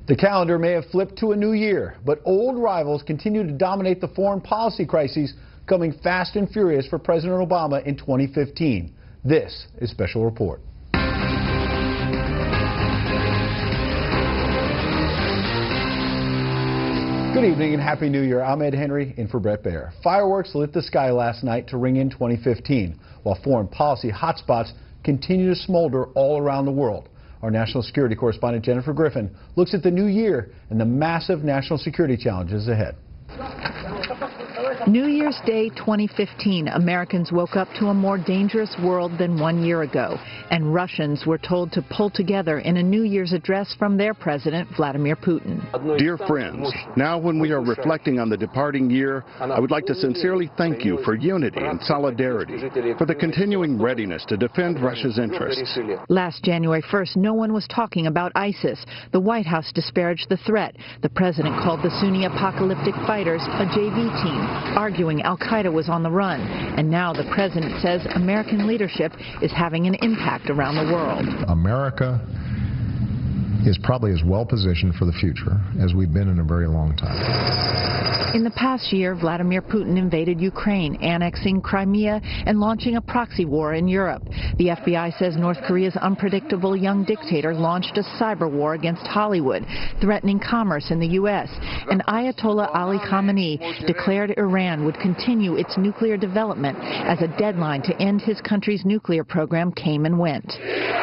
The calendar may have flipped to a new year, but old rivals continue to dominate the foreign policy crises, coming fast and furious for President Obama in 2015. This is Special Report. Good evening and Happy New Year. I'm Ed Henry in for Brett Baer. Fireworks lit the sky last night to ring in 2015, while foreign policy hotspots continue to smolder all around the world. Our national security correspondent Jennifer Griffin looks at the new year and the massive national security challenges ahead. New Year's Day 2015, Americans woke up to a more dangerous world than 1 year ago, and Russians were told to pull together in a New Year's address from their president, Vladimir Putin. Dear friends, now when we are reflecting on the departing year, I would like to sincerely thank you for unity and solidarity, for the continuing readiness to defend Russia's interests. Last January 1st, no one was talking about ISIS. The White House disparaged the threat. The president called the Sunni apocalyptic fighters a JV team, arguing al-Qaeda was on the run. And now the president says American leadership is having an impact around the world. America is probably as well positioned for the future as we've been in a very long time. In the past year, Vladimir Putin invaded Ukraine, annexing Crimea and launching a proxy war in Europe. The FBI says North Korea's unpredictable young dictator launched a cyber war against Hollywood, threatening commerce in the U.S. And Ayatollah Ali Khamenei declared Iran would continue its nuclear development as a deadline to end his country's nuclear program came and went.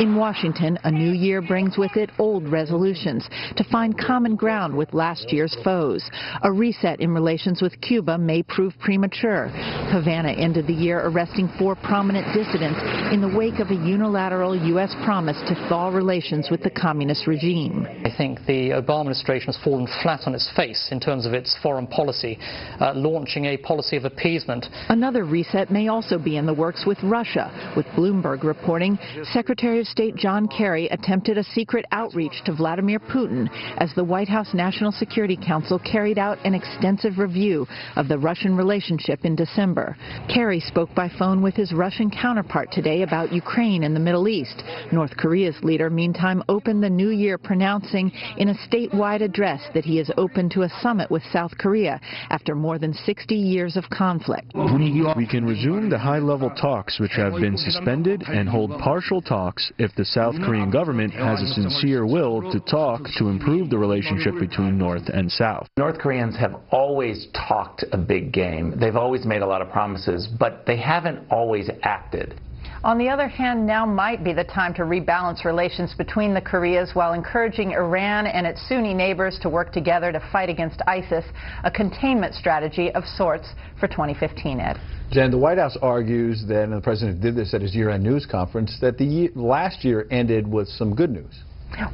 In Washington, a new year brings with it old resolutions to find common ground with last year's foes. A reset in relations with Cuba may prove premature. Havana ended the year arresting 4 prominent dissidents in the wake of a unilateral U.S. promise to thaw relations with the communist regime. I think the Obama administration has fallen flat on its face in terms of its foreign policy, launching a policy of appeasement. Another reset may also be in the works with Russia, with Bloomberg reporting Secretary of State John Kerry attempted a secret outreach to Vladimir Putin as the White House National Security Council carried out an extensive review of the Russian relationship in December. Kerry spoke by phone with his Russian counterpart today about Ukraine and the Middle East. North Korea's leader, meantime, opened the new year pronouncing in a statewide address that he is open to a summit with South Korea after more than 60 years of conflict. We can resume the high-level talks which have been suspended and hold partial talks if the South Korean government has a sincere will to talk to improve the relationship between North and South. North Koreans have always talked a big game. They've always made a lot of promises, but they haven't always acted. On the other hand, now might be the time to rebalance relations between the Koreas while encouraging Iran and its Sunni neighbors to work together to fight against ISIS, a containment strategy of sorts for 2015, Ed. Jen, the White House argues that, and the president did this at his year-end news conference, that the last year ended with some good news.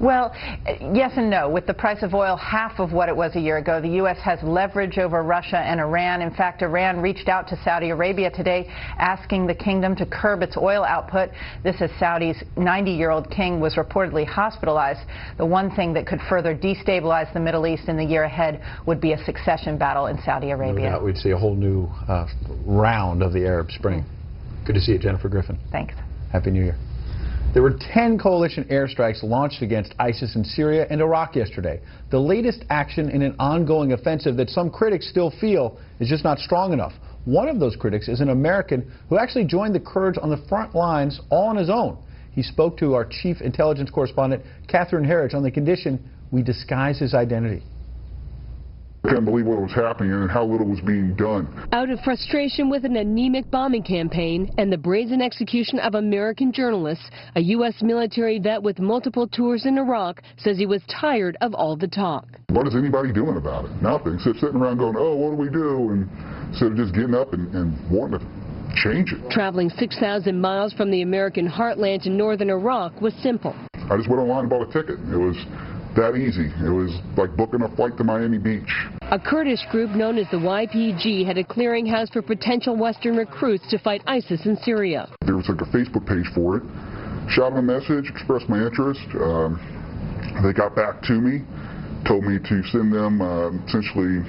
Well, yes and no. With the price of oil half of what it was a year ago, the U.S. has leverage over Russia and Iran. In fact, Iran reached out to Saudi Arabia today asking the kingdom to curb its oil output. This as Saudi's 90-year-old king was reportedly hospitalized. The one thing that could further destabilize the Middle East in the year ahead would be a succession battle in Saudi Arabia. No doubt we'd see a whole new round of the Arab Spring. Good to see you, Jennifer Griffin. Thanks. Happy New Year. There were 10 coalition airstrikes launched against ISIS in Syria and Iraq yesterday, the latest action in an ongoing offensive that some critics still feel is just not strong enough. One of those critics is an American who actually joined the Kurds on the front lines all on his own. He spoke to our chief intelligence correspondent, Catherine Herridge, on the condition we disguise his identity. I can't believe what was happening and how little was being done. Out of frustration with an anemic bombing campaign and the brazen execution of American journalists, a U.S. military vet with multiple tours in Iraq says he was tired of all the talk. What is anybody doing about it? Nothing. So sitting around going, oh, what do we do? And instead of just getting up and wanting to change it. Traveling 6,000 miles from the American heartland in northern Iraq was simple. I just went online and bought a ticket. It was that easy. It was like booking a flight to Miami Beach. A Kurdish group known as the YPG had a clearinghouse for potential Western recruits to fight ISIS in Syria. There was like a Facebook page for it. Shot them a message, expressed my interest. They got back to me, told me to send them essentially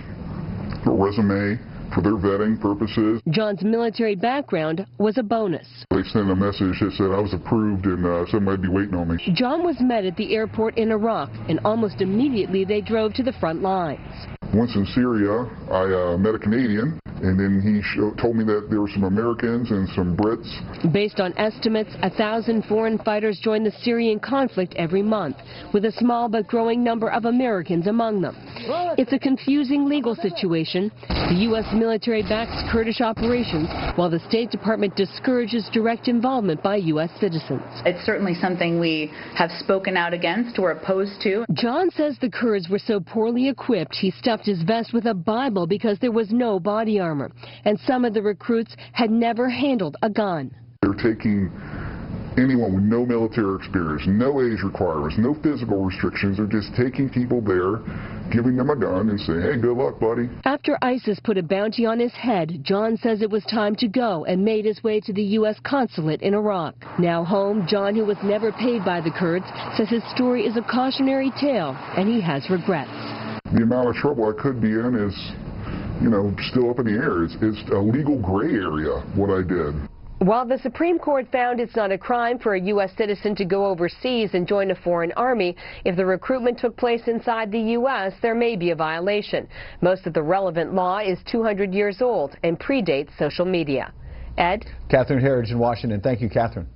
a resume for their vetting purposes. John's military background was a bonus. They sent a message that said I was approved and somebody'd be waiting on me. John was met at the airport in Iraq, and almost immediately they drove to the front lines. Once in Syria, I met a Canadian, and then he told me that there were some Americans and some Brits. Based on estimates, 1,000 foreign fighters join the Syrian conflict every month, with a small but growing number of Americans among them. It's a confusing legal situation. The U.S. military backs Kurdish operations, while the State Department discourages direct involvement by U.S. citizens. It's certainly something we have spoken out against or opposed to. John says the Kurds were so poorly equipped, he stuffed his vest with a Bible because there was no body armor, and some of the recruits had never handled a gun. They're taking anyone with no military experience, no age requirements, no physical restrictions. They're just taking people there, giving them a gun and saying, hey, good luck, buddy. After ISIS put a bounty on his head, John says it was time to go and made his way to the U.S. consulate in Iraq. Now home, John, who was never paid by the Kurds, says his story is a cautionary tale and he has regrets. The amount of trouble I could be in is, you know, still up in the air. It's a legal gray area, what I did. While the Supreme Court found it's not a crime for a U.S. citizen to go overseas and join a foreign army, if the recruitment took place inside the U.S., there may be a violation. Most of the relevant law is 200 years old and predates social media. Ed? Catherine Herridge in Washington. Thank you, Catherine.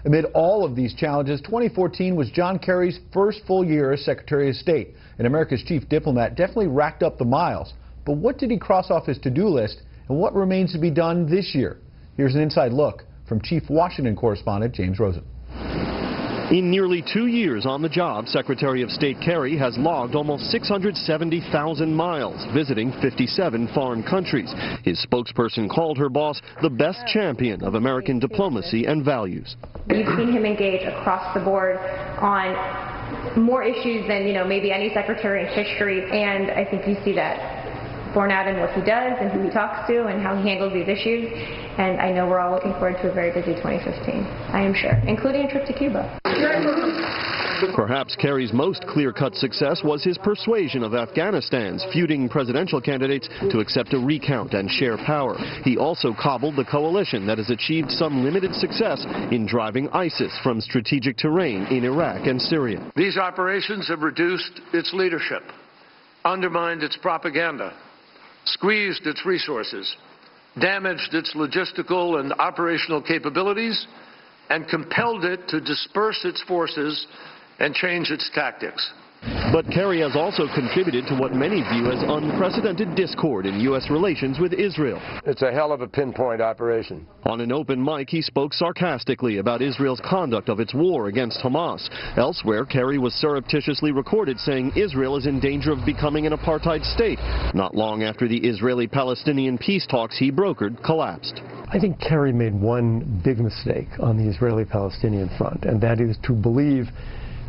Amid all of these challenges, 2014 was John Kerry's first full year as Secretary of State, and America's chief diplomat definitely racked up the miles. But what did he cross off his to-do list, and what remains to be done this year? Here's an inside look from Chief Washington correspondent James Rosen. In nearly 2 years on the job, Secretary of State Kerry has logged almost 670,000 miles, visiting 57 foreign countries. His spokesperson called her boss the best champion of American diplomacy and values. You've seen him engage across the board on more issues than, maybe any secretary in history, and I think you see that borne out in what he does and who he talks to and how he handles these issues. And I know we're all looking forward to a very busy 2015, I am sure, including a trip to Cuba. Perhaps Kerry's most clear-cut success was his persuasion of Afghanistan's feuding presidential candidates to accept a recount and share power. He also cobbled the coalition that has achieved some limited success in driving ISIS from strategic terrain in Iraq and Syria. These operations have reduced its leadership, undermined its propaganda, squeezed its resources, damaged its logistical and operational capabilities, and compelled it to disperse its forces and change its tactics. But Kerry has also contributed to what many view as unprecedented discord in U.S. relations with Israel. It's a hell of a pinpoint operation. On an open mic, he spoke sarcastically about Israel's conduct of its war against Hamas. Elsewhere, Kerry was surreptitiously recorded saying Israel is in danger of becoming an apartheid state, not long after the Israeli-Palestinian peace talks he brokered collapsed. I think Kerry made one big mistake on the Israeli-Palestinian front, and that is to believe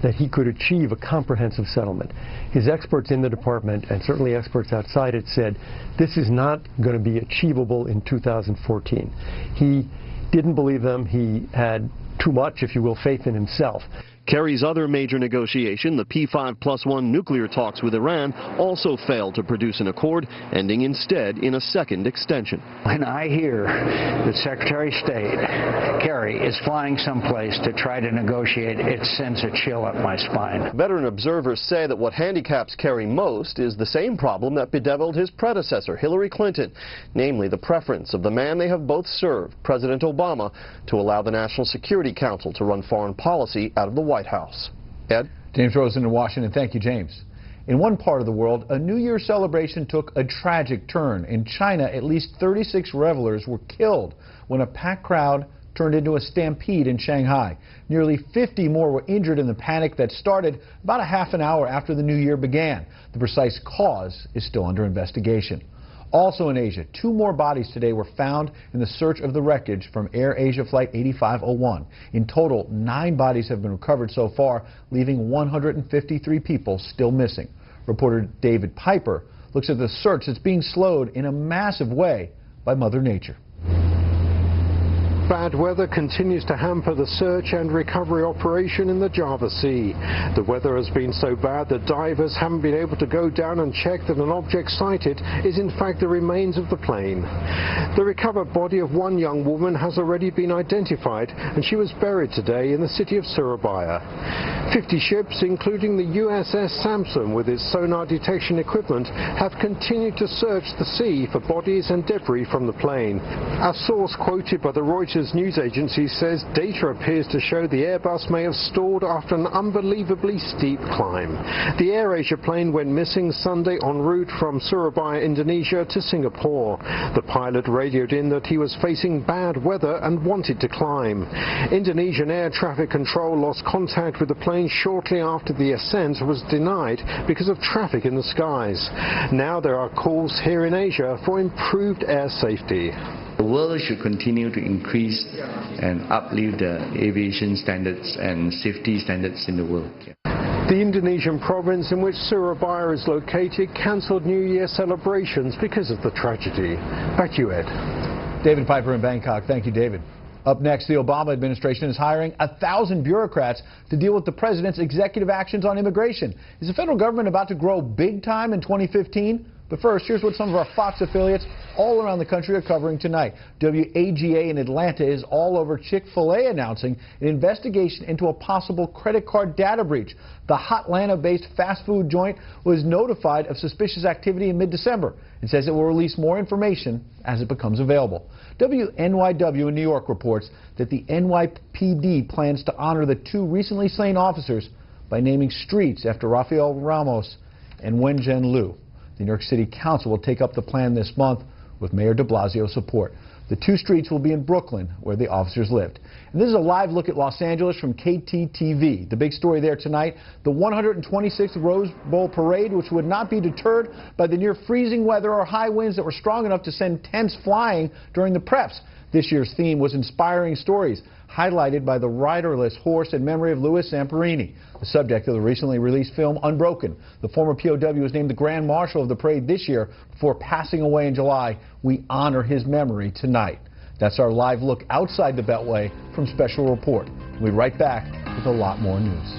that he could achieve a comprehensive settlement. His experts in the department, and certainly experts outside it, said this is not going to be achievable in 2014. He didn't believe them. He had too much, if you will, faith in himself. Kerry's other major negotiation, the P5+1 nuclear talks with Iran, also failed to produce an accord, ending instead in a second extension. When I hear that Secretary of State Kerry is flying someplace to try to negotiate, it sends a chill up my spine. Veteran observers say that what handicaps Kerry most is the same problem that bedeviled his predecessor, Hillary Clinton, namely the preference of the man they have both served, President Obama, to allow the National Security Council to run foreign policy out of the White House. Ed? James Rosen in Washington. Thank you, James. In one part of the world, a New Year celebration took a tragic turn. In China, at least 36 revelers were killed when a packed crowd turned into a stampede in Shanghai. Nearly 50 more were injured in the panic that started about a half an hour after the New Year began. The precise cause is still under investigation. Also in Asia, 2 more bodies today were found in the search of the wreckage from Air Asia Flight 8501. In total, 9 bodies have been recovered so far, leaving 153 people still missing. Reporter David Piper looks at the search that's being slowed in a massive way by Mother Nature. Bad weather continues to hamper the search and recovery operation in the Java Sea. The weather has been so bad that divers haven't been able to go down and check that an object sighted is in fact the remains of the plane. The recovered body of one young woman has already been identified, and she was buried today in the city of Surabaya. 50 ships, including the USS Samson with its sonar detection equipment, have continued to search the sea for bodies and debris from the plane. A source quoted by the Reuters news agency says data appears to show the Airbus may have stalled after an unbelievably steep climb. The AirAsia plane went missing Sunday en route from Surabaya, Indonesia to Singapore. The pilot radioed in that he was facing bad weather and wanted to climb. Indonesian air traffic control lost contact with the plane shortly after the ascent was denied because of traffic in the skies. Now there are calls here in Asia for improved air safety. The world should continue to increase and uplift the aviation standards and safety standards in the world. The Indonesian province in which Surabaya is located cancelled New Year celebrations because of the tragedy. Back to you, Ed. David Piper in Bangkok. Thank you, David. Up next, the Obama administration is hiring 1,000 bureaucrats to deal with the president's executive actions on immigration. Is the federal government about to grow big time in 2015? But first, here's what some of our Fox affiliates all around the country are covering tonight. WAGA in Atlanta is all over Chick-fil-A announcing an investigation into a possible credit card data breach. The Hotlanta-based fast food joint was notified of suspicious activity in mid-December and says it will release more information as it becomes available. WNYW in New York reports that the NYPD plans to honor the 2 recently slain officers by naming streets after Rafael Ramos and Wenjian Liu. The New York City Council will take up the plan this month with Mayor de Blasio's support. The 2 streets will be in Brooklyn, where the officers lived. And this is a live look at Los Angeles from KTTV. The big story there tonight, the 126th Rose Bowl Parade, which would not be deterred by the near freezing weather or high winds that were strong enough to send tents flying during the preps. This year's theme was inspiring stories, highlighted by the riderless horse in memory of Louis Zamperini, the subject of the recently released film Unbroken. The former POW was named the Grand Marshal of the parade this year before passing away in July. We honor his memory tonight. That's our live look outside the Beltway from Special Report. We'll be right back with a lot more news.